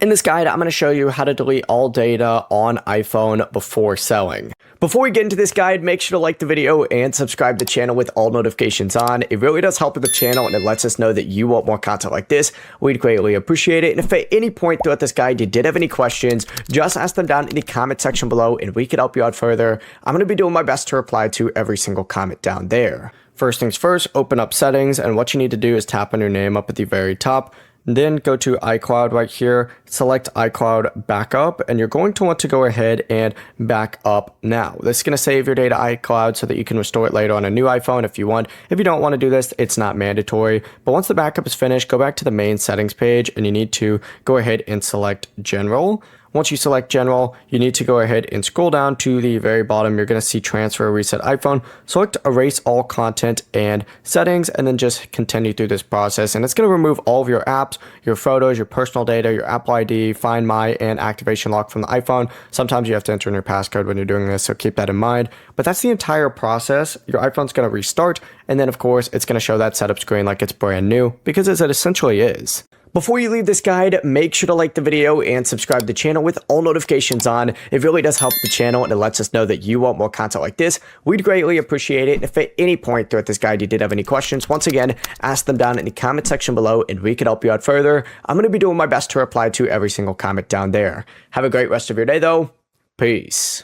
In this guide, I'm going to show you how to delete all data on iPhone before selling. Before we get into this guide, make sure to like the video and subscribe to the channel with all notifications on. It really does help with the channel and it lets us know that you want more content like this. We'd greatly appreciate it. And if at any point throughout this guide you did have any questions, just ask them down in the comment section below and we could help you out further. I'm going to be doing my best to reply to every single comment down there. First things first, open up settings, and what you need to do is tap on your name up at the very top. Then go to iCloud right here, select iCloud Backup, and you're going to want to go ahead and back up now. This is going to save your data iCloud so that you can restore it later on a new iPhone if you want. If you don't want to do this, it's not mandatory. But once the backup is finished, go back to the main settings page and you need to go ahead and select General. Once you select General, you need to go ahead and scroll down to the very bottom. You're going to see Transfer Reset iPhone. Select Erase All Content and Settings, and then just continue through this process. And it's going to remove all of your apps, your photos, your personal data, your Apple ID, Find My, and Activation Lock from the iPhone. Sometimes you have to enter in your passcode when you're doing this, so keep that in mind. But that's the entire process. Your iPhone's going to restart, and then of course, it's going to show that setup screen like it's brand new, because as it essentially is. Before you leave this guide, make sure to like the video and subscribe to the channel with all notifications on. It really does help the channel and it lets us know that you want more content like this. We'd greatly appreciate it. And if at any point throughout this guide you did have any questions, once again, ask them down in the comment section below and we could help you out further. I'm going to be doing my best to reply to every single comment down there. Have a great rest of your day though. Peace.